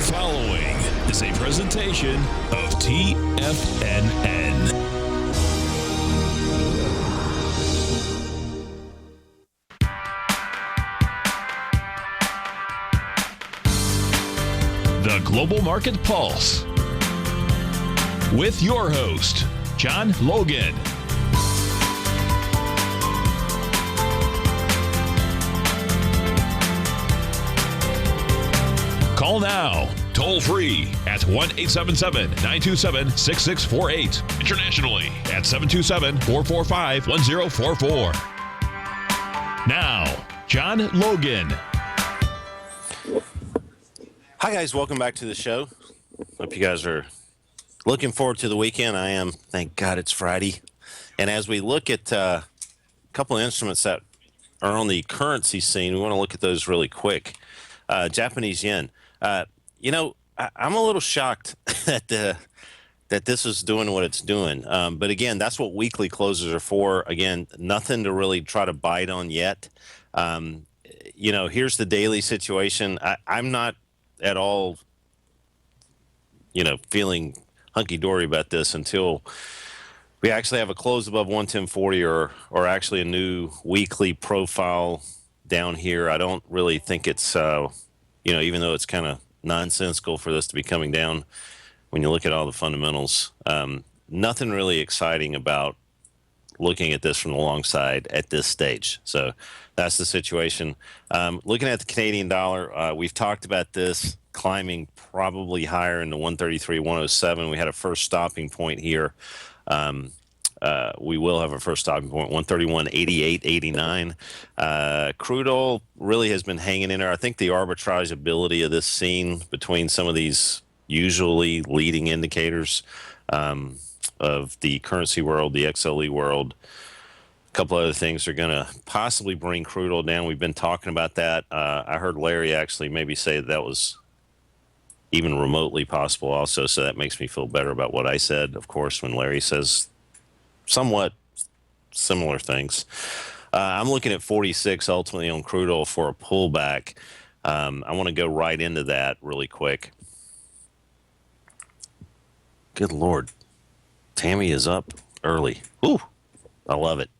following is a presentation of TFNN. The Global Market Pulse with your host, John Logan. Call now, toll free at 1-877-927-6648. Internationally at 727-445-1044. Now, John Logan. Hi, guys. Welcome back to the show. Hope you guys are looking forward to the weekend. I am. Thank God it's Friday. And as we look at a couple of instruments that are on the currency scene, we want to look at those really quick. Japanese yen. I'm a little shocked that this is doing what it's doing. But again, that's what weekly closes are for. Again, nothing to really try to bite on yet. Here's the daily situation. I'm not at all, feeling hunky-dory about this until we actually have a close above 110.40 or actually a new weekly profile down here. I don't really think it's, even though it's kind of nonsensical for this to be coming down when you look at all the fundamentals. Nothing really exciting about looking at this from the long side at this stage. So that's the situation. Looking at the Canadian dollar, we've talked about this climbing probably higher into 133, 107. We had a first stopping point here. We will have a first stopping point, 131, 88, 89. Crude oil really has been hanging in there. I think the arbitrage ability of this scene between some of these usually leading indicators of the currency world, the XLE world, a couple other things are going to possibly bring crude oil down. We've been talking about that. I heard Larry actually maybe say that was even remotely possible also, so that makes me feel better about what I said, of course, when Larry says somewhat similar things. I'm looking at 46 ultimately on crude oil for a pullback. I want to go right into that really quick. Good Lord. Tammy is up early. Woo! I love it.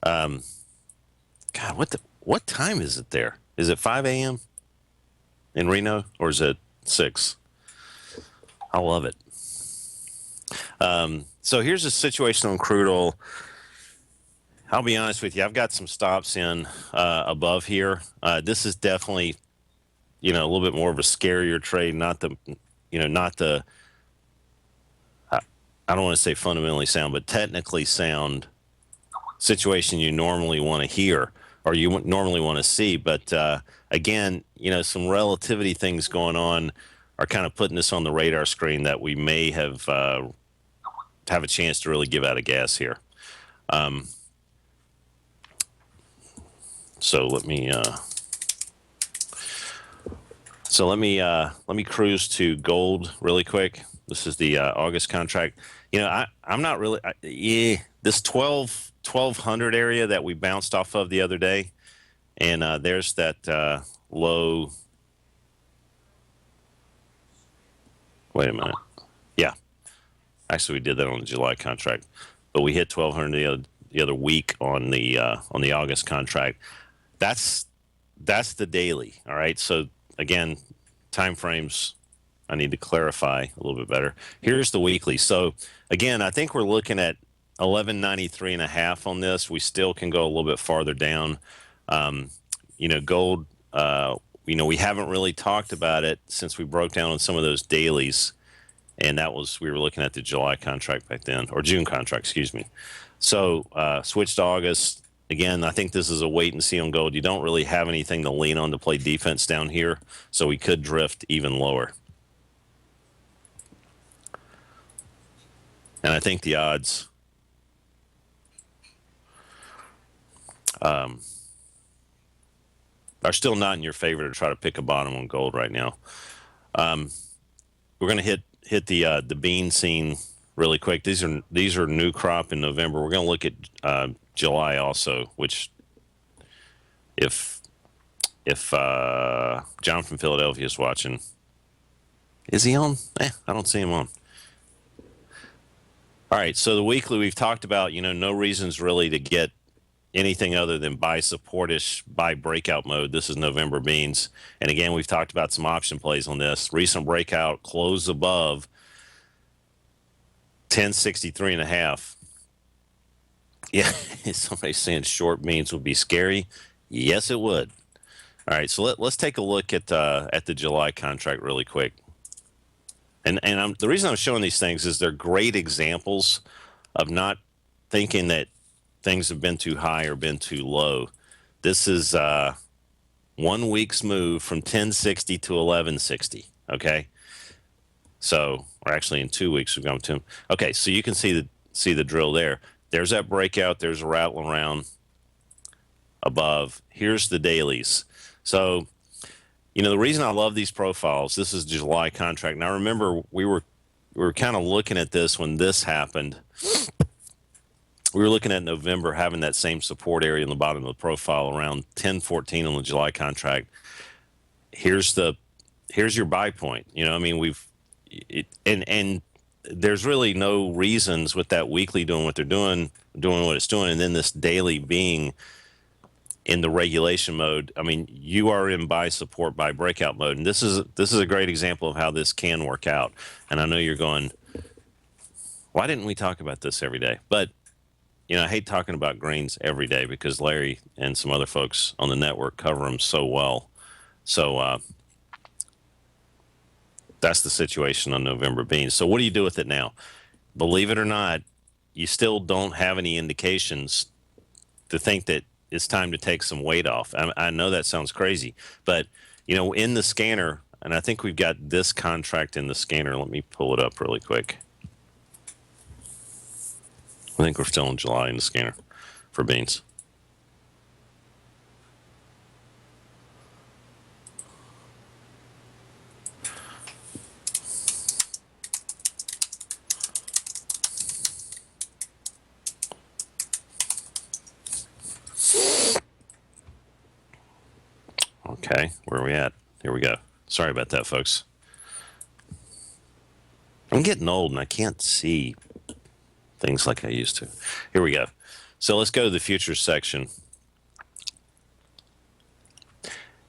God, what time is it there? Is it 5 a.m. in Reno, or is it 6? I love it. So here's the situation on crude oil. I'll be honest with you. I've got some stops in above here. This is definitely, a little bit more of a scarier trade. Not the I don't want to say fundamentally sound, but technically sound situation you normally want to hear or you normally want to see. But again, some relativity things going on are kind of putting this on the radar screen that we may have a chance to really give out a gas here. So let me cruise to gold really quick. This is the August contract. I'm not really this 1200 area that we bounced off of the other day, and there's that low. Wait a minute. Yeah, actually we did that on the July contract, but we hit 1200 the other week on the August contract. That's the daily. All right. So again, time frames I need to clarify a little bit better. Here's the weekly. So again, I think we're looking at 1193.5 on this. We still can go a little bit farther down. Gold, we haven't really talked about it since we broke down on some of those dailies. And we were looking at the July contract back then, or June contract, excuse me. So switched to August. Again, I think this is a wait and see on gold. You don't really have anything to lean on to play defense down here. So we could drift even lower. And I think the odds are still not in your favor to try to pick a bottom on gold right now. We're going to hit the bean scene really quick. These are new crop in November. We're going to look at July also, which if John from Philadelphia is watching, Is he on? I don't see him on. All right, so the weekly we've talked about, no reasons really to get anything other than buy supportish, buy breakout mode. This is November beans. And again, we've talked about some option plays on this. Recent breakout closed above 1063.5. Yeah, somebody's saying short beans would be scary. Yes, it would. All right, so let's take a look at the July contract really quick. And the reason I'm showing these things is they're great examples of not thinking that things have been too high or been too low. This is 1 week's move from 1060 to 1160. Okay, so or actually in 2 weeks we've gone to. Okay, so you can see the drill there. There's that breakout. There's a rattle around above. Here's the dailies. So, the reason I love these profiles, this is July contract. Now, remember, we were kind of looking at this when this happened. We were looking at November having that same support area in the bottom of the profile around 1014 on the July contract. Here's your buy point. And there's really no reasons with that weekly doing what they're doing what it's doing, and then this daily being in the regulation mode. I mean, you are in buy support, buy breakout mode, and this is a great example of how this can work out. And I know you're going, why didn't we talk about this every day? But I hate talking about greens every day because Larry and some other folks on the network cover them so well. So that's the situation on November beans. So what do you do with it now? Believe it or not, you still don't have any indications to think that it's time to take some weight off. I know that sounds crazy, but in the scanner, and I think we've got this contract in the scanner. Let me pull it up really quick. I think we're still in July in the scanner for beans. Okay, where are we at? Here we go. Sorry about that, folks. I'm getting old and I can't see things like I used to. Here we go. So let's go to the futures section.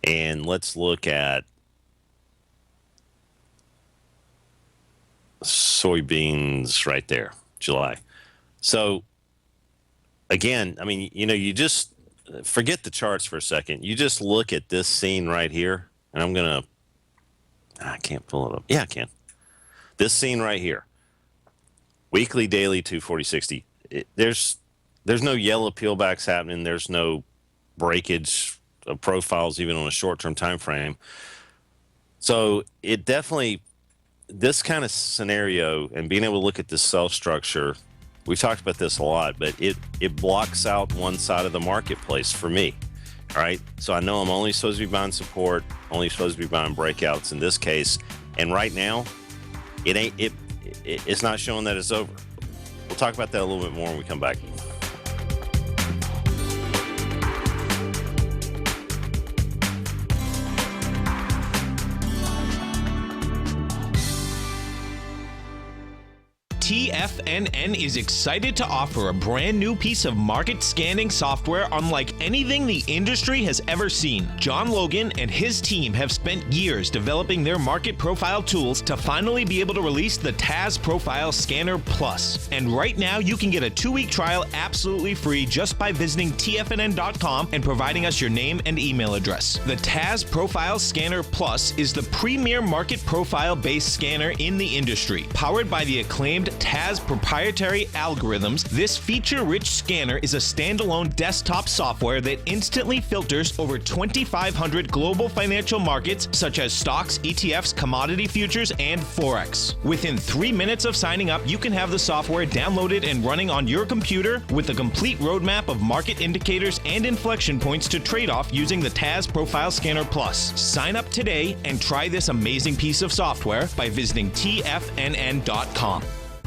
And let's look at soybeans right there, July. So again, I mean, you just forget the charts for a second. You just look at this scene right here, and I can't pull it up. Yeah, I can. This scene right here, weekly, daily, 240, 60. There's no yellow peelbacks happening. There's no breakage of profiles even on a short-term time frame. So it definitely, this kind of scenario and being able to look at this cell structure, we've talked about this a lot, but it blocks out one side of the marketplace for me. All right. So I know I'm only supposed to be buying support, only supposed to be buying breakouts in this case. And right now, it's not showing that it's over. We'll talk about that a little bit more when we come back. TFNN is excited to offer a brand new piece of market scanning software unlike anything the industry has ever seen. John Logan and his team have spent years developing their market profile tools to finally be able to release the TAS Profile Scanner Plus. And right now you can get a 2-week trial absolutely free just by visiting TFNN.com and providing us your name and email address. The TAS Profile Scanner Plus is the premier market profile based scanner in the industry. Powered by the acclaimed TAS proprietary algorithms, this feature-rich scanner is a standalone desktop software that instantly filters over 2,500 global financial markets such as stocks, ETFs, commodity futures, and Forex. Within 3 minutes of signing up, you can have the software downloaded and running on your computer with a complete roadmap of market indicators and inflection points to trade off using the TAS Profile Scanner Plus. Sign up today and try this amazing piece of software by visiting TFNN.com.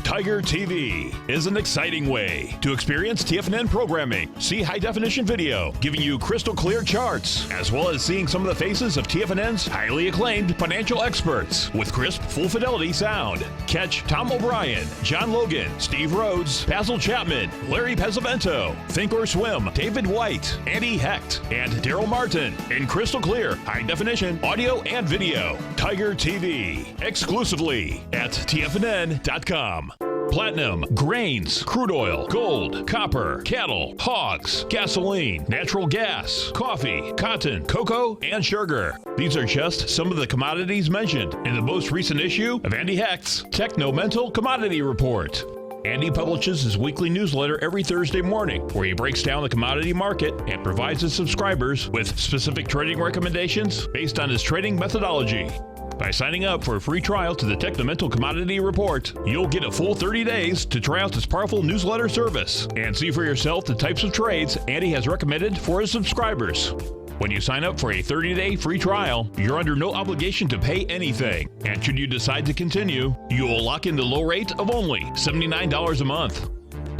Tiger TV is an exciting way to experience TFNN programming. See high-definition video, giving you crystal clear charts, as well as seeing some of the faces of TFNN's highly acclaimed financial experts with crisp, full-fidelity sound. Catch Tom O'Brien, John Logan, Steve Rhodes, Basil Chapman, Larry Pesavento, Think or Swim, David White, Andy Hecht, and Daryl Martin in crystal clear, high-definition audio and video. Tiger TV, exclusively at TFNN.com. Platinum, grains, crude oil, gold, copper, cattle, hogs, gasoline, natural gas, coffee, cotton, cocoa, and sugar. These are just some of the commodities mentioned in the most recent issue of Andy Hecht's Techno-Mental Commodity Report. Andy publishes his weekly newsletter every Thursday morning, where he breaks down the commodity market and provides his subscribers with specific trading recommendations based on his trading methodology. By signing up for a free trial to the Techno-Mental Commodity Report, you'll get a full 30 days to try out this powerful newsletter service and see for yourself the types of trades Andy has recommended for his subscribers. When you sign up for a 30-day free trial, you're under no obligation to pay anything. And should you decide to continue, you will lock in the low rate of only $79 a month.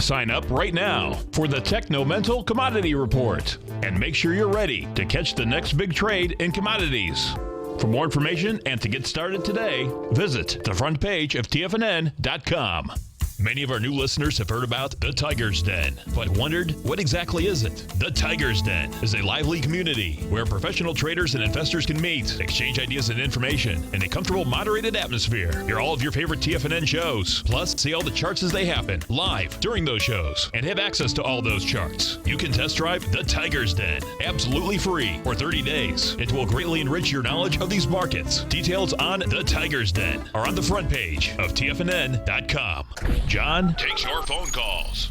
Sign up right now for the Techno-Mental Commodity Report and make sure you're ready to catch the next big trade in commodities. For more information and to get started today, visit the front page of TFNN.com. Many of our new listeners have heard about the Tiger's Den, but wondered, what exactly is it? The Tiger's Den is a lively community where professional traders and investors can meet, exchange ideas and information in a comfortable, moderated atmosphere. Hear all of your favorite TFNN shows, plus see all the charts as they happen, live during those shows, and have access to all those charts. You can test drive the Tiger's Den, absolutely free, for 30 days. It will greatly enrich your knowledge of these markets. Details on the Tiger's Den are on the front page of TFNN.com. John takes your phone calls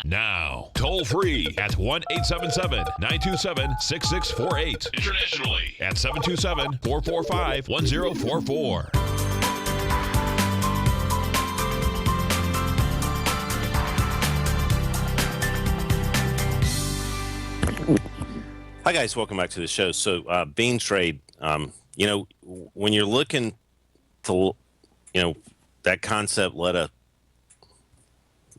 now. Toll free at 1-877-927-6648. Internationally at 727-445-1044. Hi guys, welcome back to the show. So bean trade, when you're looking to, that concept,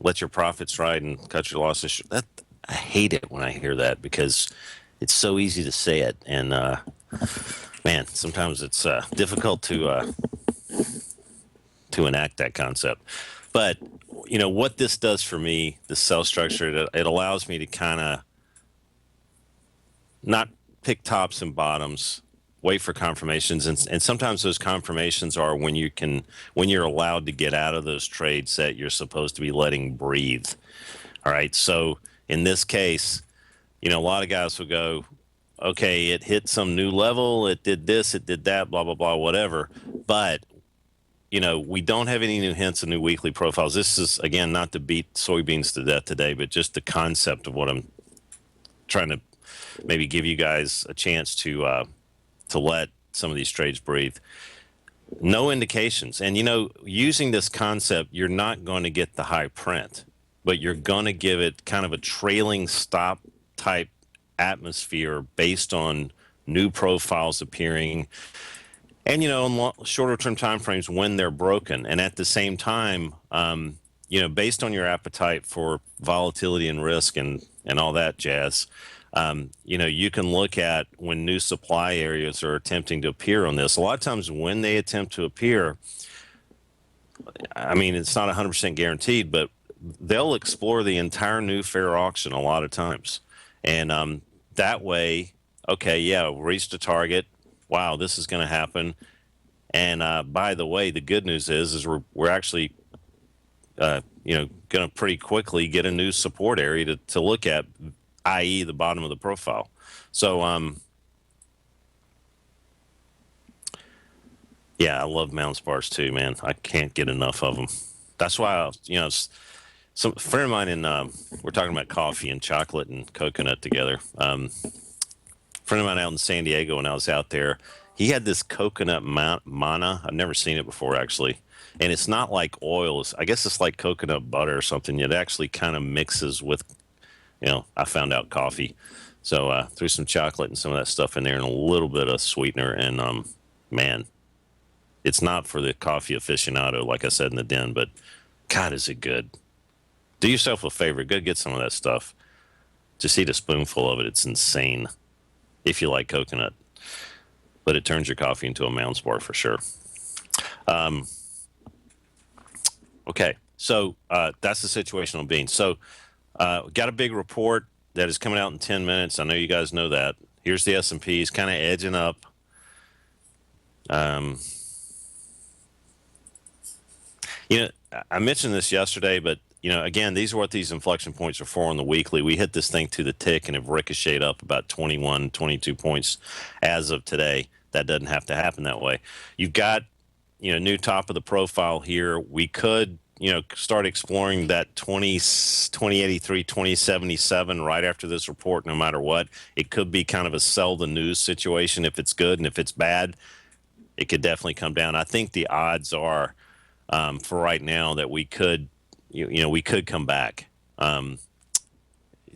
let your profits ride and cut your losses. That, I hate it when I hear that because it's so easy to say it, and man, sometimes it's difficult to enact that concept. But what this does for me, the sell structure, it allows me to kind of not pick tops and bottoms, wait for confirmations, and sometimes those confirmations are when you're allowed to get out of those trades that you're supposed to be letting breathe. All right, so in this case, a lot of guys will go, okay, it hit some new level, it did this, it did that, blah blah blah, whatever, but we don't have any new hints and new weekly profiles. This is, again, not to beat soybeans to death today, but just the concept of what I'm trying to maybe give you guys a chance to let some of these trades breathe. No indications. And, using this concept, you're not going to get the high print, but you're going to give it kind of a trailing stop type atmosphere based on new profiles appearing and, in shorter term time frames when they're broken. And at the same time, based on your appetite for volatility and risk and all that jazz, you can look at when new supply areas are attempting to appear on this. A lot of times when they attempt to appear, I mean, it's not 100% guaranteed, but they'll explore the entire new fair auction a lot of times. And that way, okay, yeah, we reached a target. Wow, this is going to happen. And by the way, the good news is we're actually, going to pretty quickly get a new support area to look at, i.e. the bottom of the profile. So, yeah, I love mountain spars too, man. I can't get enough of them. That's why, some friend of mine we're talking about coffee and chocolate and coconut together. Friend of mine out in San Diego, when I was out there, he had this coconut mana. I've never seen it before, actually. And it's not like oil. I guess it's like coconut butter or something. It actually kind of mixes with, I found out coffee. So threw some chocolate and some of that stuff in there and a little bit of sweetener. And, man, it's not for the coffee aficionado, like I said in the den, but God, is it good? Do yourself a favor. Go get some of that stuff. Just eat a spoonful of it. It's insane if you like coconut. But it turns your coffee into a Mounds bar for sure. Okay, so that's the situation on beans. So got a big report that is coming out in 10 minutes. I know you guys know that. Here's the S&Ps kind of edging up. I mentioned this yesterday, but again, these are what these inflection points are for on the weekly. We hit this thing to the tick and have ricocheted up about 21, 22 points as of today. That doesn't have to happen that way. You've got, new top of the profile here. We could, start exploring that 2083, 2077 right after this report, no matter what. It could be kind of a sell the news situation if it's good, and if it's bad, it could definitely come down. I think the odds are for right now that we could, we could come back.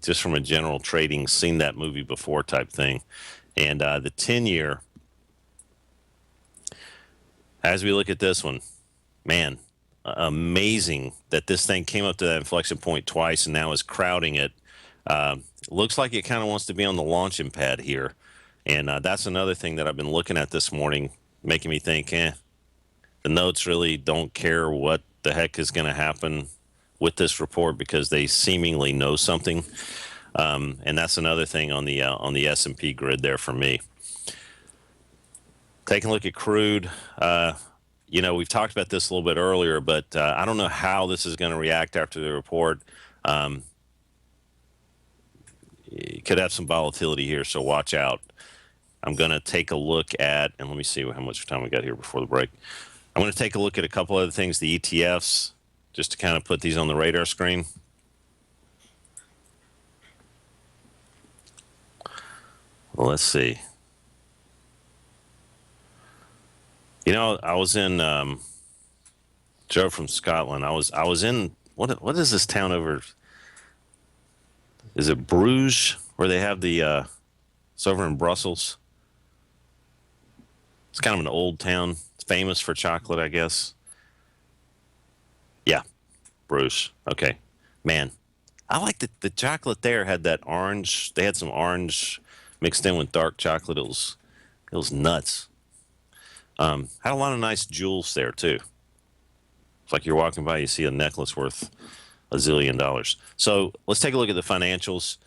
Just from a general trading, seen that movie before type thing. And the 10-year, as we look at this one, man, amazing that this thing came up to that inflection point twice and now is crowding it. Looks like it kind of wants to be on the launching pad here. And that's another thing that I've been looking at this morning, making me think, the notes really don't care what the heck is going to happen with this report because they seemingly know something. And that's another thing on the S&P grid there for me. Taking a look at crude, we've talked about this a little bit earlier, but I don't know how this is going to react after the report. It could have some volatility here, so watch out. I'm going to take a look at, and let me see how much time we got here before the break. I'm going to take a look at a couple other things, the ETFs, just to kind of put these on the radar screen. Well, let's see. I was in Joe from Scotland. I was in what is this town over? Is it Bruges where they have the? It's over in Brussels. It's kind of an old town. It's famous for chocolate, I guess. Yeah, Bruges. Okay, man, I like the chocolate there. Had that orange. They had some orange mixed in with dark chocolate. It was nuts. Had a lot of nice jewels there too. It's like you're walking by, you see a necklace worth $1 zillion. So let's take a look at the financials.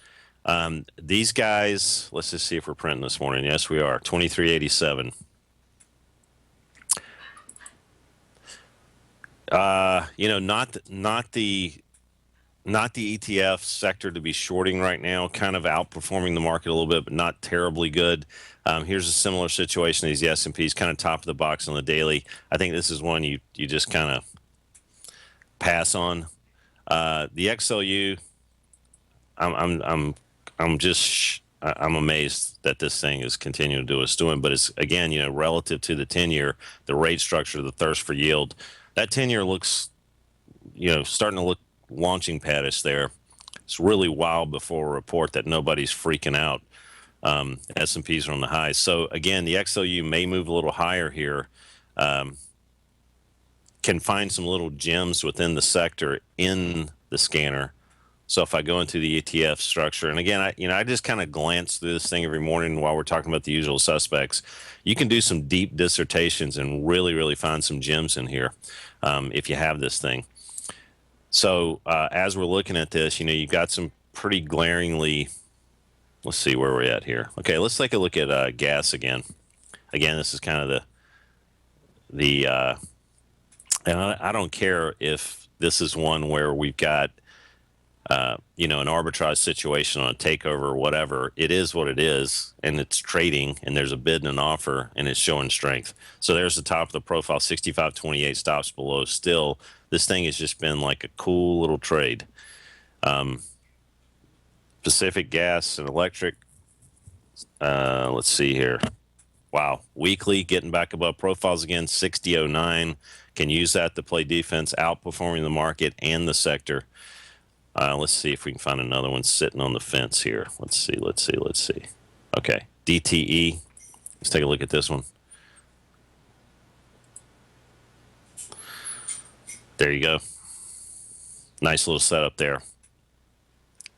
These guys, let's just see if we're printing this morning. Yes, we are. 2387. Not the ETF sector to be shorting right now, kind of outperforming the market a little bit, but not terribly good. Here's a similar situation. These S&Ps kind of top of the box on the daily. I think this is one you just kind of pass on. The XLU, I'm amazed that this thing is continuing to do what it's doing, but it's again, relative to the 10-year, the rate structure, the thirst for yield, that 10-year looks, starting to look launching paddish there. It's really wild before a report that nobody's freaking out. S&Ps are on the highs. So again, the XLU may move a little higher here. Can find some little gems within the sector in the scanner. So if I go into the ETF structure, and again, I just kind of glance through this thing every morning while we're talking about the usual suspects. You can do some deep dissertations and really, really find some gems in here if you have this thing. So as we're looking at this, you've got some pretty glaringly, let's see where we're at here. Okay, let's take a look at gas again. Again, this is kind of and I don't care if this is one where we've got, an arbitrage situation on a takeover or whatever. It is what it is, and it's trading, and there's a bid and an offer, and it's showing strength. So there's the top of the profile, 65.28 stops below. Still, this thing has just been like a cool little trade. Pacific Gas and Electric. Let's see here. Wow. Weekly getting back above profiles again, 60.09. Can use that to play defense, outperforming the market and the sector. Let's see if we can find another one sitting on the fence here. Let's see. Okay. DTE. Let's take a look at this one. There you go. Nice little setup there.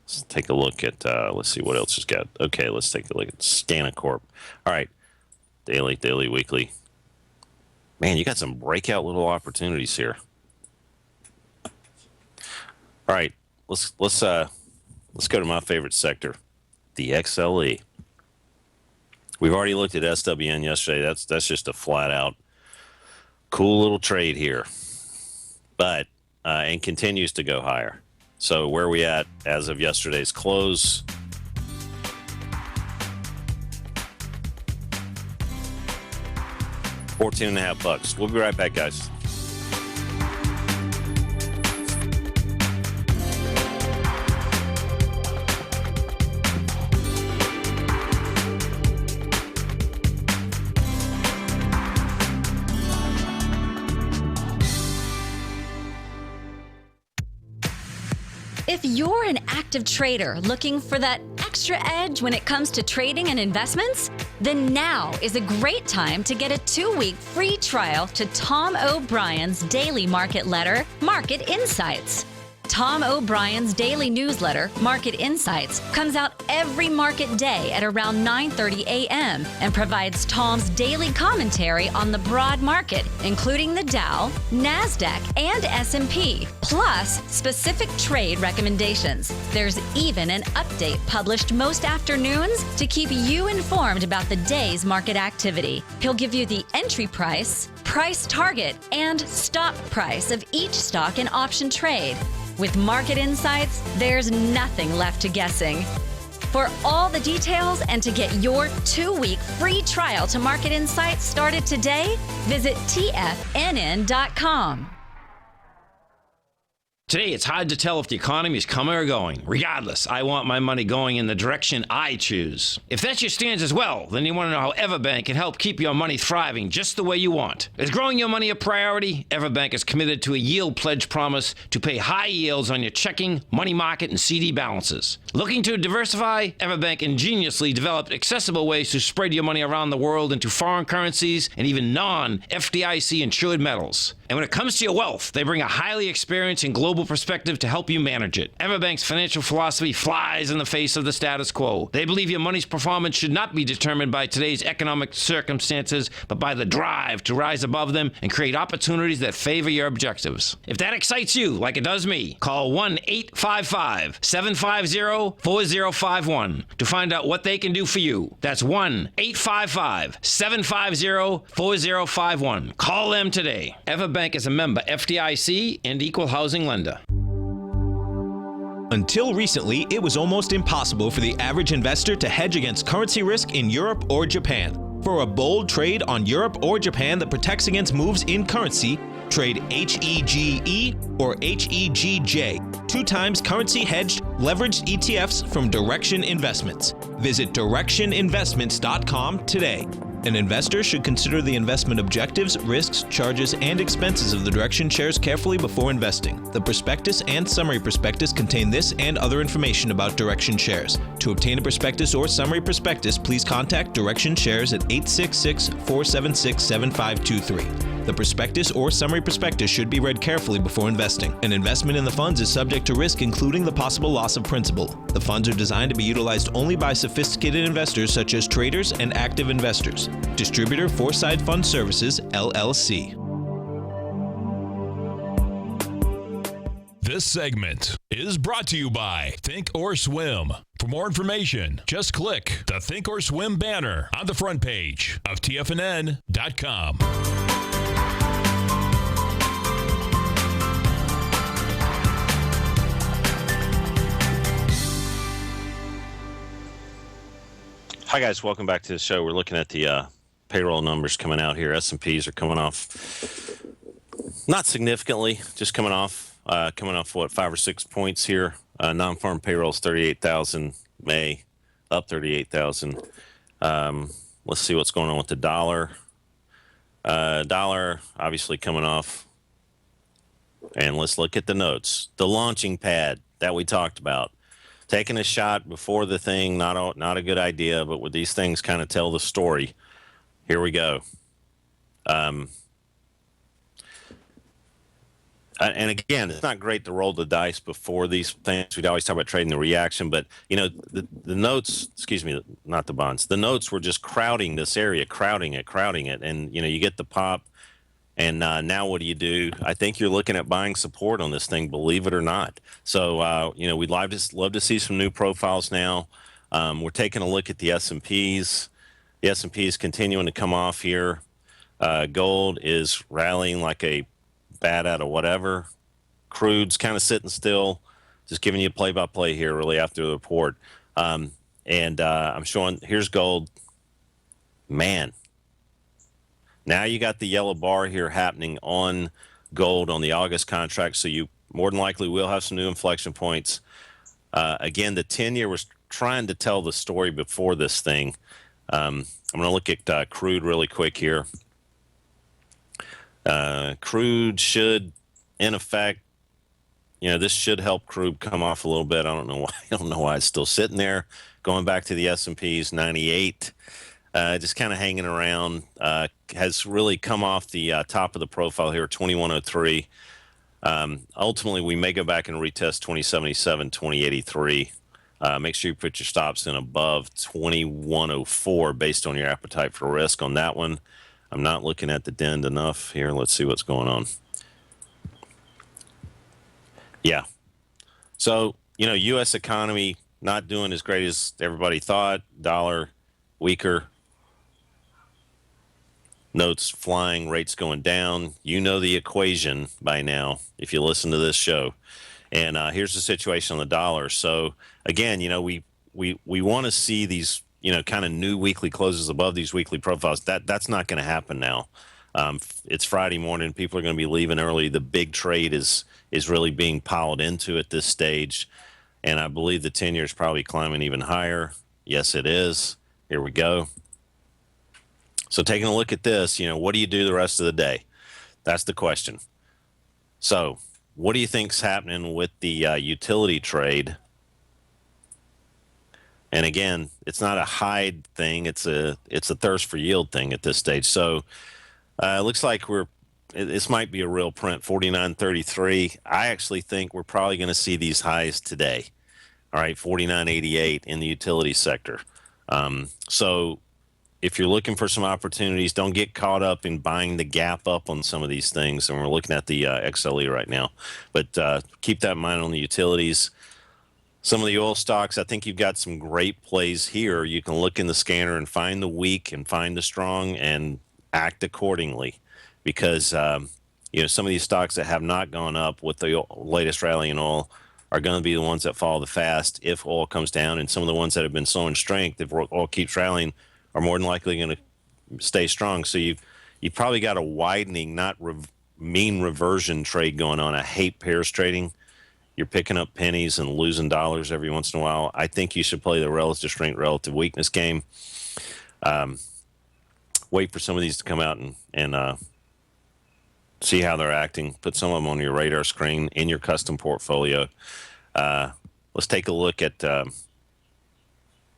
Let's take a look at, let's see what else has got. Okay, let's take a look at Scanacorp. All right, daily, weekly. Man, you got some breakout little opportunities here. All right, let's go to my favorite sector, the XLE. We've already looked at SWN yesterday. That's just a flat out cool little trade here, but and continues to go higher. So where are we at as of yesterday's close? $14.50. We'll be right back, guys. If you're an active trader looking for that extra edge when it comes to trading and investments, then now is a great time to get a 2-week free trial to Tom O'Brien's daily market letter, Market Insights. Tom O'Brien's daily newsletter, Market Insights, comes out every market day at around 9:30 a.m. and provides Tom's daily commentary on the broad market, including the Dow, NASDAQ, and S&P, plus specific trade recommendations. There's even an update published most afternoons to keep you informed about the day's market activity. He'll give you the entry price, price target, and stop price of each stock and option trade. With Market Insights, there's nothing left to guessing. For all the details and to get your 2-week free trial to Market Insights started today, visit TFNN.com. Today, it's hard to tell if the economy is coming or going. Regardless, I want my money going in the direction I choose. If that's your stance as well, then you want to know how Everbank can help keep your money thriving just the way you want. Is growing your money a priority? Everbank is committed to a yield pledge promise to pay high yields on your checking, money market, and CD balances. Looking to diversify? Everbank ingeniously developed accessible ways to spread your money around the world into foreign currencies and even non-FDIC insured metals. And when it comes to your wealth, they bring a highly experienced and global perspective to help you manage it. Everbank's financial philosophy flies in the face of the status quo. They believe your money's performance should not be determined by today's economic circumstances, but by the drive to rise above them and create opportunities that favor your objectives. If that excites you, like it does me, call 1-855-750-4051 to find out what they can do for you. That's 1-855-750-4051. Call them today. Everbank is a member FDIC and equal housing lender. Until recently, it was almost impossible for the average investor to hedge against currency risk in Europe or Japan. For a bold trade on Europe or Japan that protects against moves in currency, trade HEGE or HEGJ, 2 times currency hedged leveraged ETFs from Direction Investments. Visit directioninvestments.com today. An investor should consider the investment objectives, risks, charges, and expenses of the Direction shares carefully before investing. The prospectus and summary prospectus contain this and other information about Direction shares. To obtain a prospectus or summary prospectus, please contact Direction shares at 866-476-7523. The prospectus or summary prospectus should be read carefully before investing. An investment in the funds is subject to risk, including the possible loss of principal. The funds are designed to be utilized only by sophisticated investors such as traders and active investors. Distributor Foreside Fund Services, LLC. This segment is brought to you by Think or Swim. For more information, just click the Think or Swim banner on the front page of TFNN.com. Hi, guys. Welcome back to the show. We're looking at the payroll numbers coming out here. S&Ps are coming off not significantly, just coming off what, 5 or 6 points here. Non-farm payrolls 38,000 May, up 38,000. Let's see what's going on with the dollar. Dollar obviously coming off. And let's look at the notes. The launching pad that we talked about. Taking a shot before the thing, not a good idea, but with these things kind of tell the story. Here we go. And again, it's not great to roll the dice before these things. We'd always talk about trading the reaction, but the notes, excuse me, not the bonds, the notes were just crowding this area, crowding it, and you get the pop. And now what do you do? I think you're looking at buying support on this thing, believe it or not. So we'd love to see some new profiles now. We're taking a look at the S&Ps. The S&P is continuing to come off here. Gold is rallying like a bat out of whatever. Crude's kind of sitting still. Just giving you play-by-play here, really, after the report. I'm showing, here's gold. Man. Now you got the yellow bar here happening on gold on the August contract, so you more than likely will have some new inflection points. Again, the 10-year was trying to tell the story before this thing. I'm going to look at crude really quick here. Crude should, in effect, this should help crude come off a little bit. I don't know why it's still sitting there. Going back to the S&Ps, 98, just kind of hanging around. Has really come off the top of the profile here, 2103. Ultimately, we may go back and retest 2077, 2083. Make sure you put your stops in above 2104 based on your appetite for risk on that one. I'm not looking at the DEND enough here. Let's see what's going on. Yeah. So, U.S. economy not doing as great as everybody thought. Dollar weaker. Notes flying, rates going down. You know the equation by now if you listen to this show. And here's the situation on the dollar. So, again, we want to see these kind of new weekly closes above these weekly profiles. That's not going to happen now. It's Friday morning. People are going to be leaving early. The big trade is really being piled into at this stage. And I believe the 10-year is probably climbing even higher. Yes, it is. Here we go. So taking a look at this, what do you do the rest of the day? That's the question. So what do you think's happening with the utility trade? And again, it's not a hide thing. It's a thirst for yield thing at this stage. So it looks like this might be a real print, 49.33. I actually think we're probably going to see these highs today. All right, 49.88 in the utility sector. So if you're looking for some opportunities, don't get caught up in buying the gap up on some of these things. And we're looking at the XLE right now. But keep that in mind on the utilities. Some of the oil stocks, I think you've got some great plays here. You can look in the scanner and find the weak and find the strong and act accordingly. Because, some of these stocks that have not gone up with the latest rally in oil are going to be the ones that follow the fast if oil comes down. And some of the ones that have been showing strength, if oil keeps rallying, are more than likely going to stay strong. So you've probably got a widening, not mean reversion trade going on. I hate pairs trading. You're picking up pennies and losing dollars every once in a while. I think you should play the relative strength, relative weakness game. Wait for some of these to come out and see how they're acting. Put some of them on your radar screen in your custom portfolio. Let's take a look at.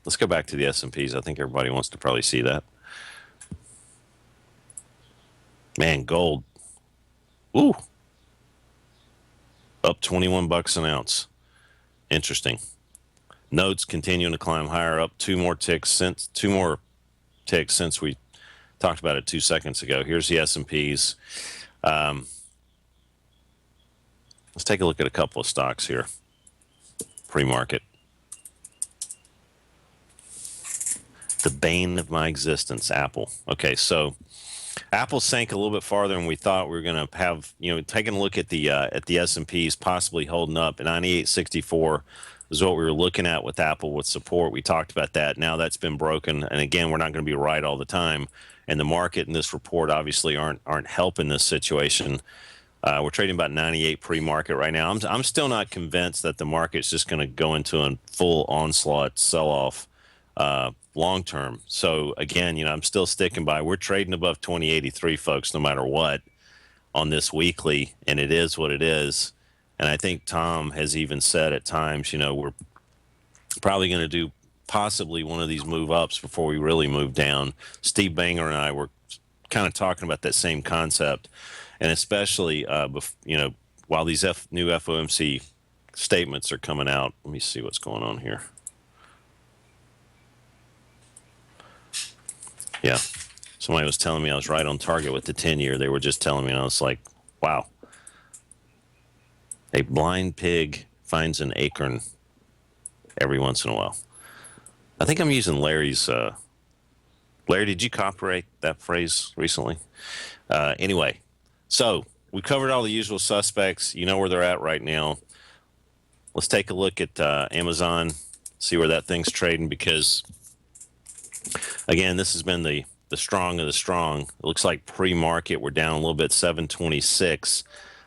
Let's go back to the S&Ps. I think everybody wants to probably see that. Man, gold. Ooh. Up 21 bucks an ounce. Interesting. Notes continuing to climb higher, up two more ticks since we talked about it 2 seconds ago. Here's the S&Ps. Let's take a look at a couple of stocks here. Pre-market. The bane of my existence, Apple. Okay, so Apple sank a little bit farther than we thought. We were going to have, taking a look at the S&Ps possibly holding up. And 98.64 is what we were looking at with Apple with support. We talked about that. Now that's been broken. And again, we're not going to be right all the time. And the market and this report obviously aren't helping this situation. We're trading about 98 pre-market right now. I'm still not convinced that the market's just going to go into a full onslaught sell-off long term. So again, I'm still sticking by. We're trading above 2083, folks, no matter what on this weekly, and it is what it is. And I think Tom has even said at times, we're probably going to do possibly one of these move ups before we really move down. Steve Banger and I were kind of talking about that same concept, and especially while these new FOMC statements are coming out, let me see what's going on here. Yeah. Somebody was telling me I was right on target with the 10-year. They were just telling me, and I was like, wow. A blind pig finds an acorn every once in a while. I think I'm using Larry's. Larry, did you copyright that phrase recently? Anyway, so we covered all the usual suspects. You know where they're at right now. Let's take a look at Amazon, see where that thing's trading, because, again, this has been the strong of the strong. It looks like pre-market we're down a little bit, 726.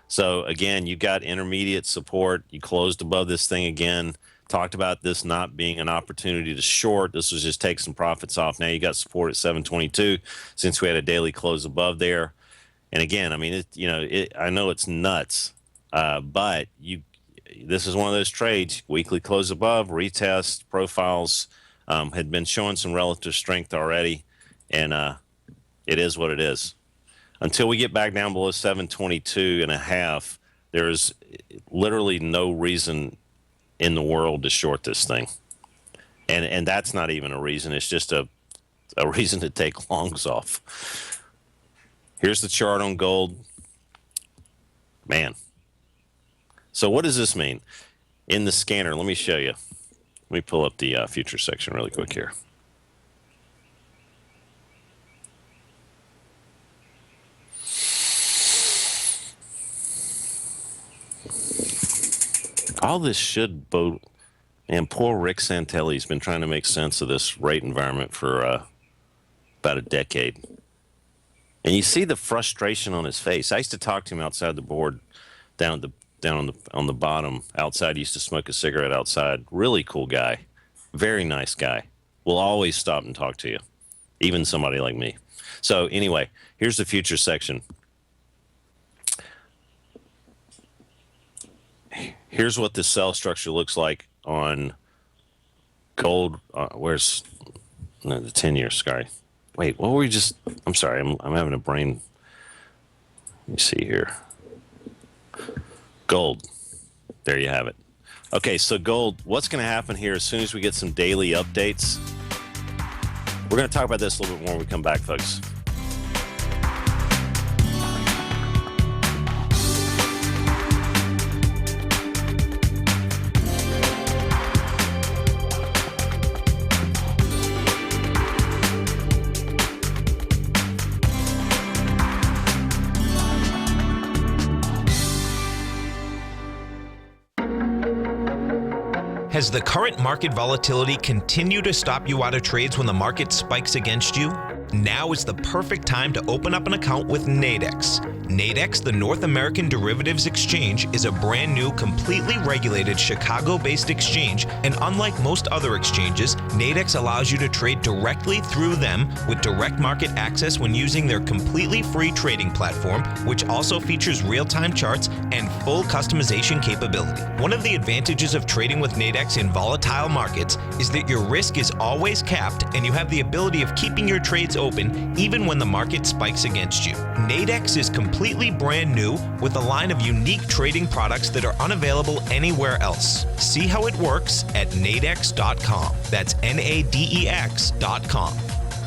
So, again, you got intermediate support. You closed above this thing again. Talked about this not being an opportunity to short. This was just take some profits off. Now you got support at 722 since we had a daily close above there. And, again, I mean, I know it's nuts, but this is one of those trades, weekly close above, retest, profiles had been showing some relative strength already. And it is what it is. Until we get back down below 722.5, there's literally no reason in the world to short this thing. And that's not even a reason. It's just a reason to take longs off. Here's the chart on gold. Man. So what does this mean? In the scanner, let me show you. Let me pull up the future section really quick here. All this should bode, and poor Rick Santelli's been trying to make sense of this rate environment for about a decade. And you see the frustration on his face. I used to talk to him outside the board, down on the bottom outside. He used to smoke a cigarette outside. Really cool guy, very nice guy. Will always stop and talk to you, even somebody like me. So anyway, here's the future section. Here's what the cell structure looks like on gold. Where's the 10-year? Sorry. Wait, what were we just? I'm sorry. I'm having a brain. Let me see here. Gold. There you have it. Okay, so gold. What's going to happen here as soon as we get some daily updates? We're going to talk about this a little bit more when we come back, folks. Has the current market volatility continued to stop you out of trades when the market spikes against you? Now is the perfect time to open up an account with Nadex. Nadex, the North American Derivatives Exchange, is a brand new, completely regulated Chicago-based exchange, and unlike most other exchanges, Nadex allows you to trade directly through them with direct market access when using their completely free trading platform, which also features real-time charts and full customization capability. One of the advantages of trading with Nadex in volatile markets is that your risk is always capped and you have the ability of keeping your trades open even when the market spikes against you. Nadex is completely brand new with a line of unique trading products that are unavailable anywhere else. See how it works at nadex.com. That's NADEX.com.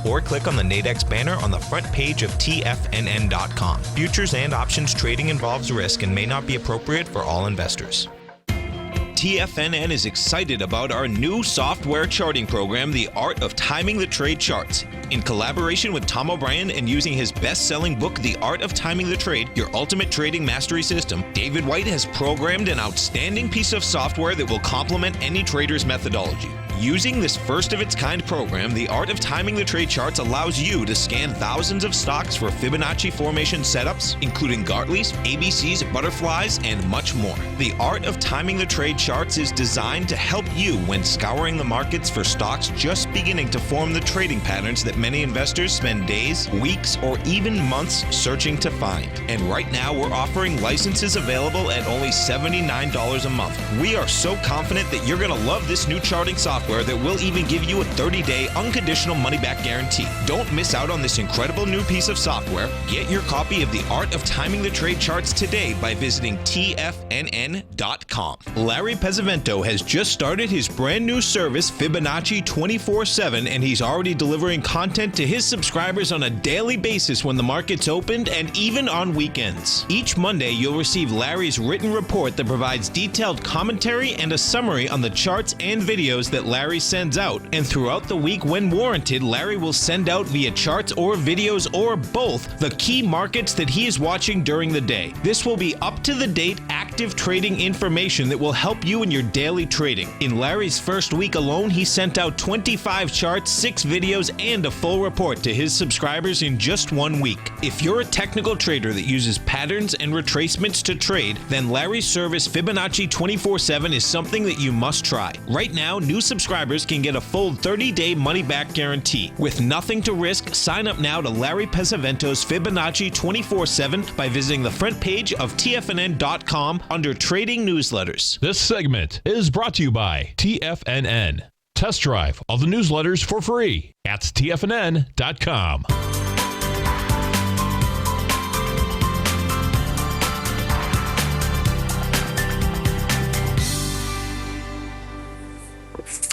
Or click on the Nadex banner on the front page of TFNN.com. Futures and options trading involves risk and may not be appropriate for all investors. TFNN is excited about our new software charting program, The Art of Timing the Trade Charts. In collaboration with Tom O'Brien and using his best-selling book, The Art of Timing the Trade, Your Ultimate Trading Mastery System, David White has programmed an outstanding piece of software that will complement any trader's methodology. Using this first-of-its-kind program, The Art of Timing the Trade Charts allows you to scan thousands of stocks for Fibonacci formation setups, including Gartley's, ABC's, butterflies, and much more. The Art of Timing the Trade Charts is designed to help you when scouring the markets for stocks just beginning to form the trading patterns that many investors spend days, weeks, or even months searching to find. And right now, we're offering licenses available at only $79 a month. We are so confident that you're going to love this new charting software software that will even give you a 30-day unconditional money-back guarantee. Don't miss out on this incredible new piece of software. Get your copy of The Art of Timing the Trade Charts today by visiting TFNN.com. Larry Pesavento has just started his brand new service, Fibonacci 24/7, and he's already delivering content to his subscribers on a daily basis when the market's opened and even on weekends. Each Monday, you'll receive Larry's written report that provides detailed commentary and a summary on the charts and videos that Larry sends out. And throughout the week, when warranted, Larry will send out via charts or videos or both the key markets that he is watching during the day. This will be up-to-the-date, active trading information that will help you in your daily trading. In Larry's first week alone, he sent out 25 charts, 6 videos, and a full report to his subscribers in just 1 week. If you're a technical trader that uses patterns and retracements to trade, then Larry's service Fibonacci 24/7 is something that you must try. Right now, new subscribers can get a full 30-day money-back guarantee. With nothing to risk, sign up now to Larry Pesavento's Fibonacci 24/7 by visiting the front page of TFNN.com under Trading Newsletters. This segment is brought to you by TFNN. Test drive all the newsletters for free at TFNN.com.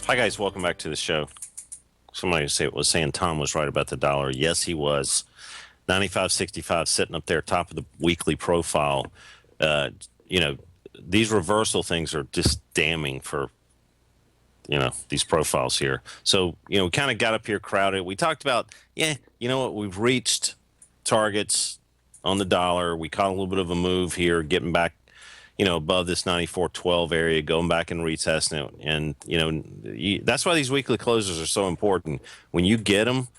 Hi, guys. Welcome back to the show. Somebody was saying Tom was right about the dollar. Yes, he was. 95.65 sitting up there, top of the weekly profile. These reversal things are just damning for, these profiles here. So, we kind of got up here crowded. We talked about, we've reached targets on the dollar. We caught a little bit of a move here, getting back, above this 94.12 area, going back and retesting it. And, that's why these weekly closes are so important. When you get them,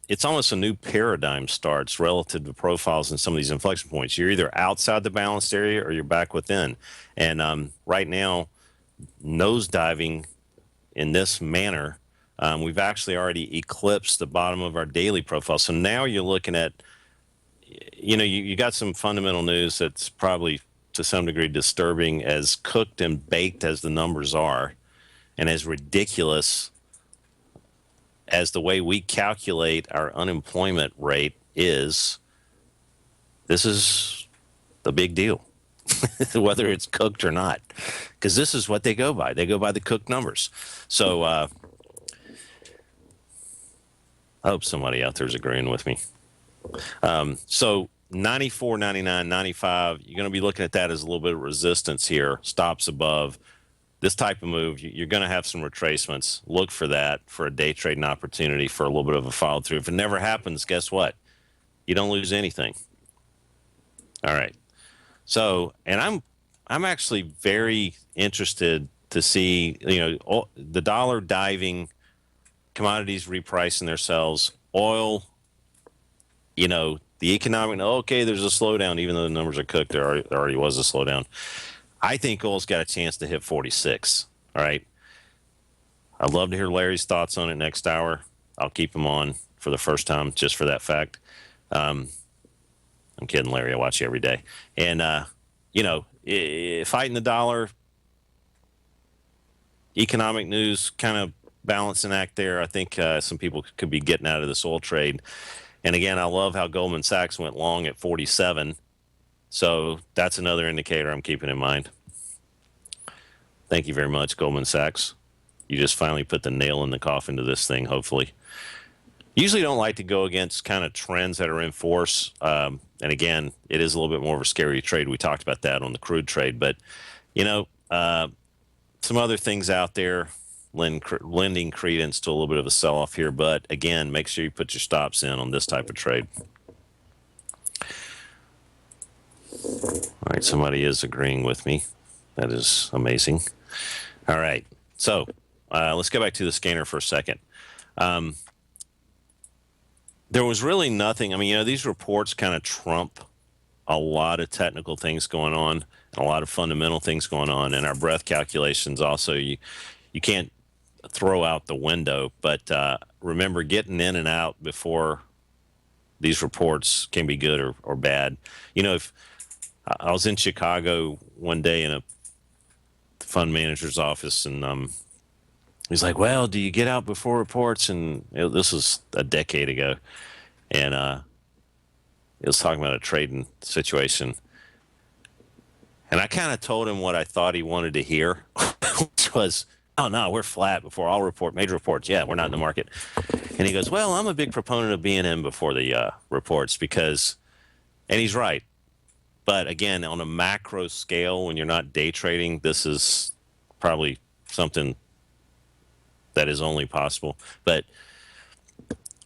it's almost a new paradigm starts relative to profiles and some of these inflection points. You're either outside the balanced area or you're back within. And right now, nosediving in this manner, we've actually already eclipsed the bottom of our daily profile. So now you're looking at, you got some fundamental news that's probably to some degree disturbing, as cooked and baked as the numbers are, and as ridiculous as the way we calculate our unemployment rate is. This is the big deal, whether it's cooked or not, because this is what they go by. They go by the cooked numbers. So I hope somebody out there is agreeing with me. So 94, 99, 95, you're going to be looking at that as a little bit of resistance here, stops above. This type of move, you're going to have some retracements. Look for that for a day trading opportunity for a little bit of a follow through. If it never happens, guess what? You don't lose anything. All right. So, and I'm actually very interested to see, the dollar diving, commodities repricing themselves, oil, the economic, okay, there's a slowdown, even though the numbers are cooked, there already was a slowdown. I think oil's got a chance to hit 46. All right. I'd love to hear Larry's thoughts on it next hour. I'll keep him on for the first time just for that fact. I'm kidding, Larry. I watch you every day. And, fighting the dollar, economic news kind of balancing act there. I think some people could be getting out of this oil trade. And again, I love how Goldman Sachs went long at 47. So that's another indicator I'm keeping in mind. Thank you very much, Goldman Sachs. You just finally put the nail in the coffin to this thing, hopefully. Usually don't like to go against kind of trends that are in force. And again, it is a little bit more of a scary trade. We talked about that on the crude trade. But, some other things out there lending credence to a little bit of a sell-off here. But again, make sure you put your stops in on this type of trade. All right, somebody is agreeing with me. That is amazing. All right, so let's go back to the scanner for a second. There was really nothing. I mean, these reports kind of trump a lot of technical things going on and a lot of fundamental things going on. And our breadth calculations also, you can't throw out the window. But remember, getting in and out before these reports can be good or bad. If I was in Chicago one day in a fund manager's office, and he's like, well, do you get out before reports? And this was a decade ago. And it was talking about a trading situation. And I kind of told him what I thought he wanted to hear, which was, oh, no, we're flat before all major reports. Yeah, we're not in the market. And he goes, well, I'm a big proponent of being in before the reports because, and he's right. But again, on a macro scale, when you're not day trading, this is probably something that is only possible. But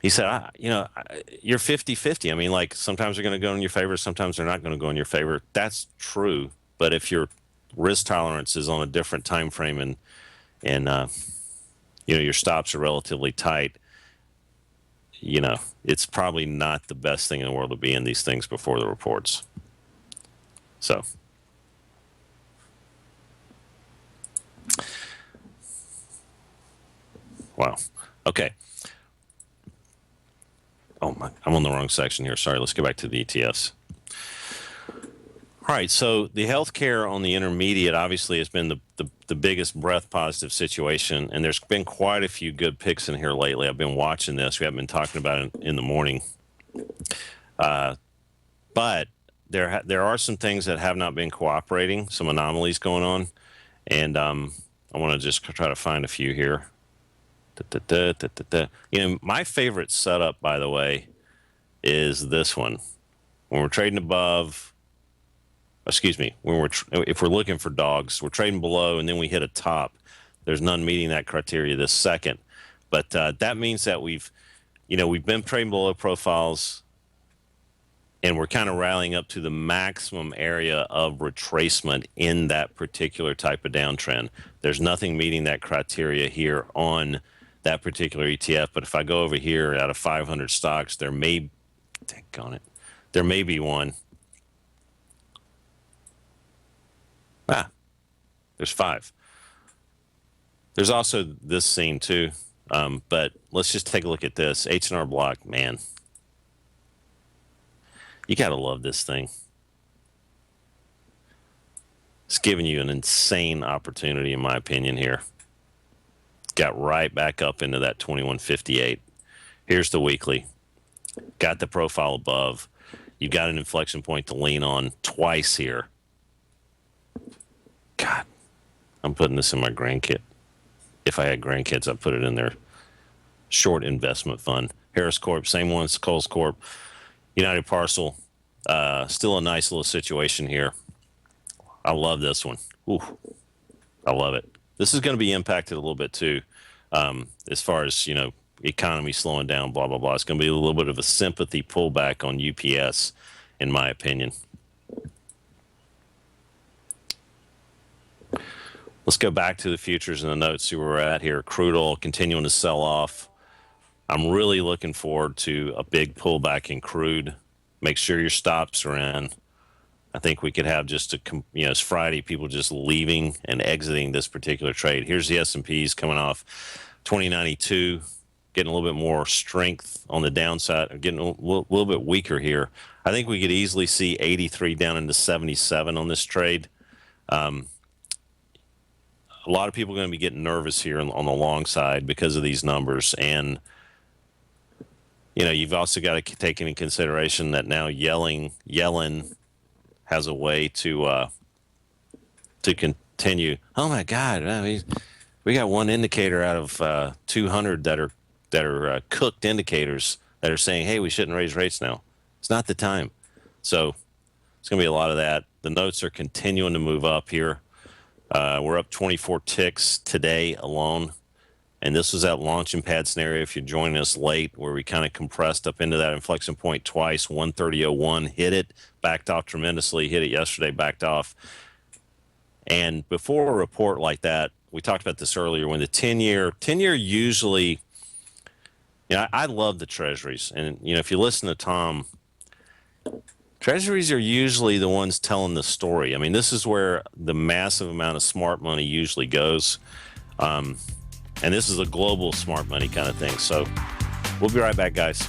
he said, you're 50-50. I mean, like sometimes they're going to go in your favor, sometimes they're not going to go in your favor. That's true. But if your risk tolerance is on a different time frame and your stops are relatively tight, it's probably not the best thing in the world to be in these things before the reports. So. Wow. Okay. Oh, I'm on the wrong section here. Sorry. Let's go back to the ETFs. All right. So the healthcare on the intermediate obviously has been the biggest breath positive situation. And there's been quite a few good picks in here lately. I've been watching this. We haven't been talking about it in the morning. But there are some things that have not been cooperating, some anomalies going on. And I want to just try to find a few here. My favorite setup, by the way, is this one. When we're trading above, if we're looking for dogs, we're trading below and then we hit a top. There's none meeting that criteria this second. But that means that we've been trading below profiles and we're kind of rallying up to the maximum area of retracement in that particular type of downtrend. There's nothing meeting that criteria here on that particular ETF. But if I go over here out of 500 stocks, there may be one. There's 5. There's also this scene too. But let's just take a look at this. H&R Block, man. You got to love this thing. It's giving you an insane opportunity, in my opinion, here. Got right back up into that 2158. Here's the weekly. Got the profile above. You got an inflection point to lean on twice here. God, I'm putting this in my grandkid. If I had grandkids, I'd put it in their short investment fund. Harris Corp, same one, Kohl's Corp. United Parcel, still a nice little situation here. I love this one. Ooh, I love it. This is going to be impacted a little bit too, as far as, economy slowing down, blah, blah, blah. It's going to be a little bit of a sympathy pullback on UPS, in my opinion. Let's go back to the futures and the notes, see where we're at here. Crude oil continuing to sell off. I'm really looking forward to a big pullback in crude. Make sure your stops are in. I think we could have just it's Friday, people just leaving and exiting this particular trade. Here's the S&Ps coming off 2092, getting a little bit more strength on the downside, getting a little bit weaker here. I think we could easily see 83 down into 77 on this trade. A lot of people are going to be getting nervous here on the long side because of these numbers. And you've also got to take into consideration that now Yellen has a way to continue. Oh my God, we got one indicator out of 200 that are cooked indicators that are saying, hey, we shouldn't raise rates now. It's not the time. So it's going to be a lot of that. The notes are continuing to move up here. We're up 24 ticks today alone. And this was that launching pad scenario, if you're joining us late, where we kind of compressed up into that inflection point twice. 130.01, hit it, backed off tremendously, hit it yesterday, backed off. And before a report like that, we talked about this earlier, when the 10-year usually, I love the treasuries. And, if you listen to Tom, treasuries are usually the ones telling the story. I mean, this is where the massive amount of smart money usually goes. And this is a global smart money kind of thing. So we'll be right back, guys.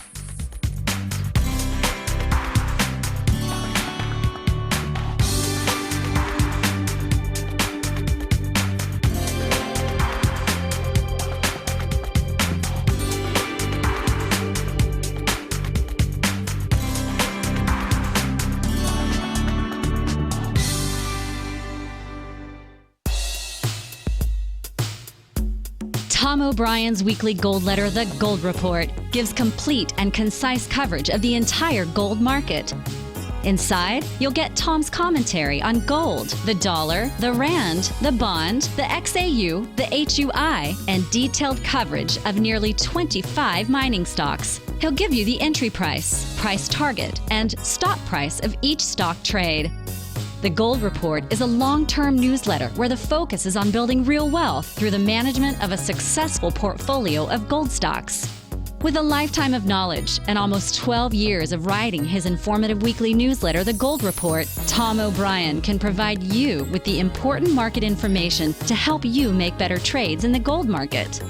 Tom O'Brien's weekly gold letter, The Gold Report, gives complete and concise coverage of the entire gold market. Inside, you'll get Tom's commentary on gold, the dollar, the rand, the bond, the XAU, the HUI, and detailed coverage of nearly 25 mining stocks. He'll give you the entry price, price target, and stop price of each stock trade. The Gold Report is a long-term newsletter where the focus is on building real wealth through the management of a successful portfolio of gold stocks. With a lifetime of knowledge and almost 12 years of writing his informative weekly newsletter, The Gold Report, Tom O'Brien can provide you with the important market information to help you make better trades in the gold market.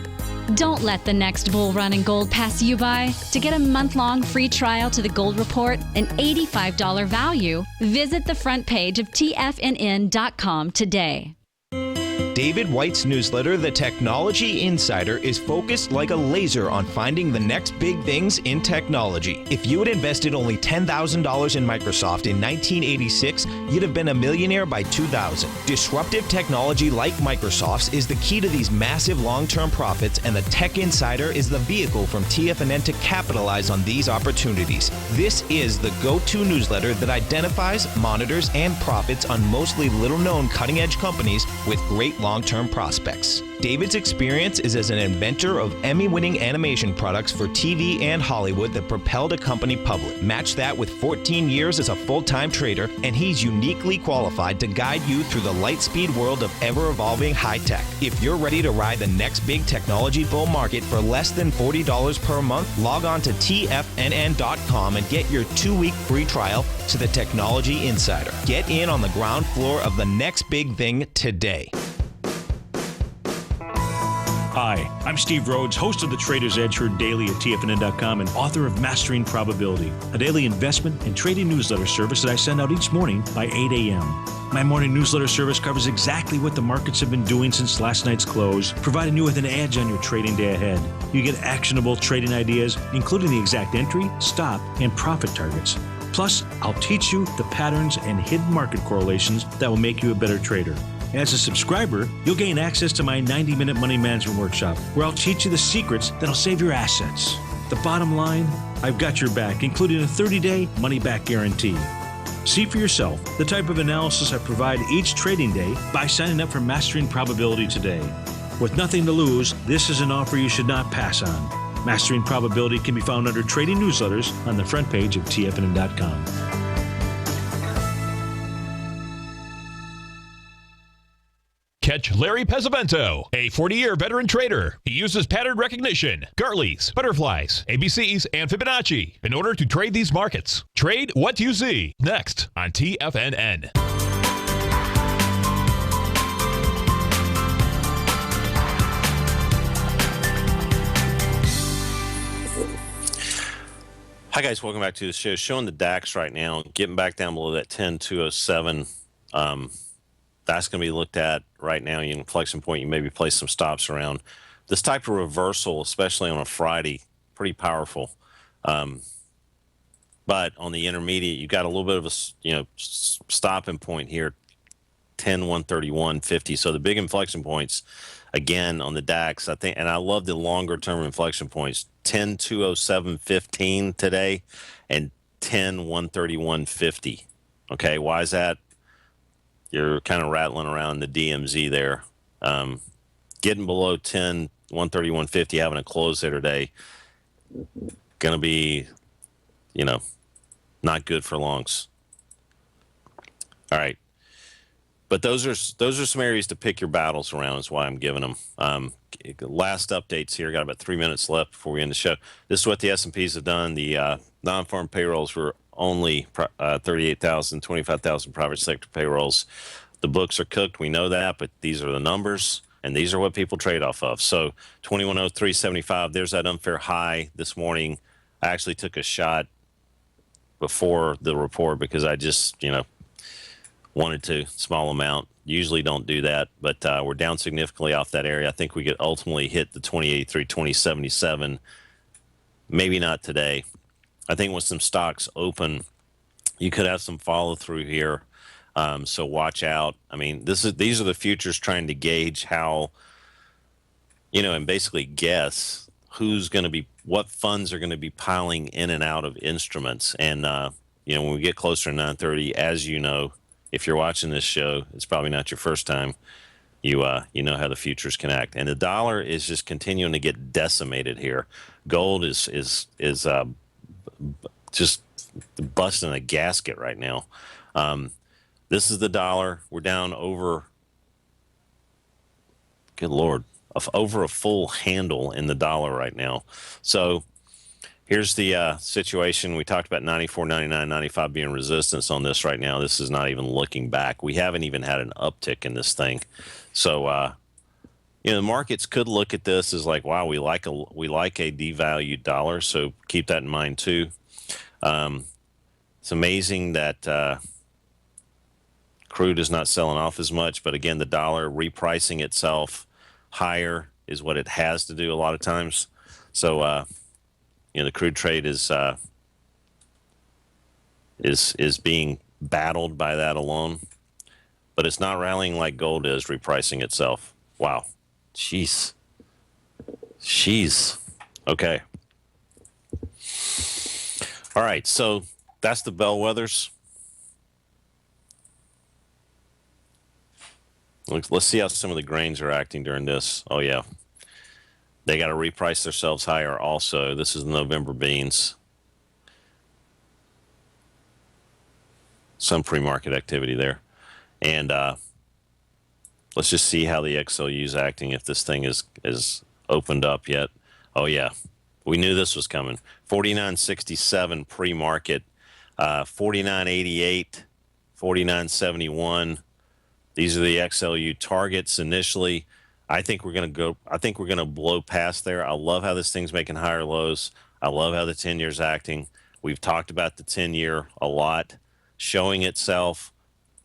Don't let the next bull run in gold pass you by. To get a month-long free trial to The Gold Report, an $85 value, visit the front page of TFNN.com today. David White's newsletter, The Technology Insider, is focused like a laser on finding the next big things in technology. If you had invested only $10,000 in Microsoft in 1986, you'd have been a millionaire by 2000. Disruptive technology like Microsoft's is the key to these massive long-term profits, and the Tech Insider is the vehicle from TFNN to capitalize on these opportunities. This is the go-to newsletter that identifies, monitors, and profits on mostly little-known cutting-edge companies with great long-term prospects. David's experience is as an inventor of Emmy-winning animation products for TV and Hollywood that propelled a company public. Match that with 14 years as a full-time trader, and he's uniquely qualified to guide you through the light-speed world of ever-evolving high-tech. If you're ready to ride the next big technology bull market for less than $40 per month, log on to TFNN.com and get your 2-week free trial to the Technology Insider. Get in on the ground floor of the next big thing today. Hi, I'm Steve Rhodes, host of The Trader's Edge, heard daily at TFNN.com and author of Mastering Probability, a daily investment and trading newsletter service that I send out each morning by 8 a.m. My morning newsletter service covers exactly what the markets have been doing since last night's close, providing you with an edge on your trading day ahead. You get actionable trading ideas, including the exact entry, stop, and profit targets. Plus, I'll teach you the patterns and hidden market correlations that will make you a better trader. As a subscriber, you'll gain access to my 90-minute money management workshop, where I'll teach you the secrets that'll save your assets. The bottom line, I've got your back, including a 30-day money-back guarantee. See for yourself the type of analysis I provide each trading day by signing up for Mastering Probability today. With nothing to lose, this is an offer you should not pass on. Mastering Probability can be found under Trading Newsletters on the front page of TFNN.com. Catch Larry Pesavento, a 40-year veteran trader. He uses pattern recognition, Gartley's, butterflies, ABCs, and Fibonacci in order to trade these markets. Trade what you see. Next on TFNN. Hi guys, welcome back to the show. Showing the DAX right now, getting back down below that 10,207. That's going to be looked at right now. You can inflection point, you maybe place some stops around. This type of reversal, especially on a Friday, pretty powerful. But on the intermediate, you got a little bit of a stopping point here, 10,131.50. So the big inflection points, again on the DAX, I think, and I love the longer term inflection points, 10,207.15 today, and 10,131.50. Okay, why is that? You're kind of rattling around the DMZ there. Getting below 10,131.50, having a close there today, going to be, not good for longs. All right. But those are some areas to pick your battles around is why I'm giving them. Last updates here. Got about 3 minutes left before we end the show. This is what the S&Ps have done. The non-farm payrolls were only 38,000, 25,000 private sector payrolls. The books are cooked. We know that, but these are the numbers, and these are what people trade off of. So 2103.75, there's that unfair high this morning. I actually took a shot before the report because I just, wanted to, small amount. Usually don't do that, but we're down significantly off that area. I think we could ultimately hit the 2083, 2077. Maybe not today. I think with some stocks open, you could have some follow through here. So watch out. I mean, these are the futures trying to gauge how and basically guess what funds are going to be piling in and out of instruments. And, when we get closer to 9:30, as you know, if you're watching this show, it's probably not your first time. You know how the futures can act, and the dollar is just continuing to get decimated here. Gold is just busting a gasket right now. This is the dollar. We're down over, good Lord, over a full handle in the dollar right now. So here's the situation. We talked about 94, 99, 95 being resistance on this right now. This is not even looking back. We haven't even had an uptick in this thing. So, the markets could look at this as like, wow, we like a devalued dollar. So keep that in mind too. It's amazing that crude is not selling off as much, but again, the dollar repricing itself higher is what it has to do a lot of times. So, the crude trade is being battled by that alone, but it's not rallying like gold is repricing itself. Wow. Jeez. Okay. All right. So that's the bellwethers. Let's see how some of the grains are acting during this. Oh, yeah. They got to reprice themselves higher also. This is November beans. Some pre-market activity there. And let's just see how the XLU is acting, if this thing is opened up yet. Oh, yeah. We knew this was coming. 49.67 pre-market, 49.88, 49.71. These are the XLU targets initially. I think we're going to blow past there. I love how this thing's making higher lows. I love how the 10-year's acting. We've talked about the 10-year a lot, showing itself,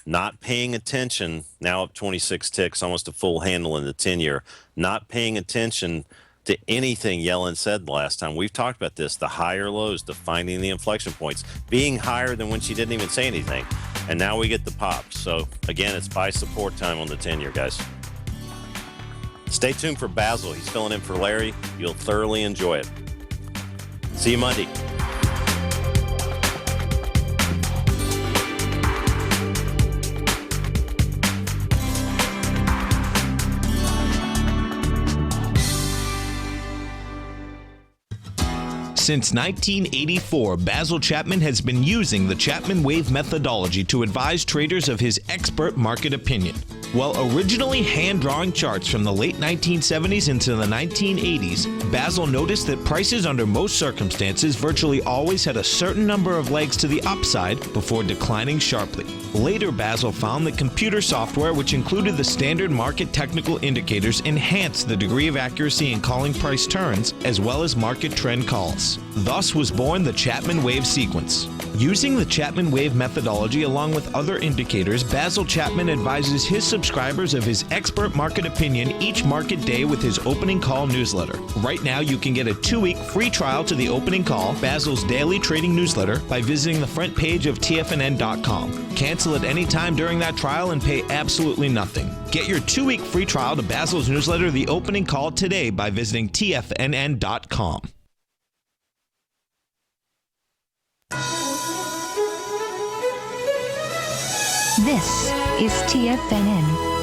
not paying attention, now up 26 ticks, almost a full handle in the 10-year, not paying attention to anything Yellen said last time. We've talked about this, the higher lows, defining the inflection points, being higher than when she didn't even say anything. And now we get the pop. So, again, it's buy support time on the 10-year, guys. Stay tuned for Basil. He's filling in for Larry. You'll thoroughly enjoy it. See you Monday. Since 1984, Basil Chapman has been using the Chapman Wave methodology to advise traders of his expert market opinion. While originally hand-drawing charts from the late 1970s into the 1980s, Basil noticed that prices under most circumstances virtually always had a certain number of legs to the upside before declining sharply. Later, Basil found that computer software, which included the standard market technical indicators, enhanced the degree of accuracy in calling price turns, as well as market trend calls. Thus was born the Chapman Wave sequence. Using the Chapman Wave methodology along with other indicators, Basil Chapman advises his subscribers of his expert market opinion each market day with his opening call newsletter. Right now, you can get a 2-week free trial to the opening call, Basil's daily trading newsletter, by visiting the front page of TFNN.com. Cancel at any time during that trial and pay absolutely nothing. Get your 2-week free trial to Basil's newsletter, The Opening Call, today by visiting TFNN.com. This is TFNN.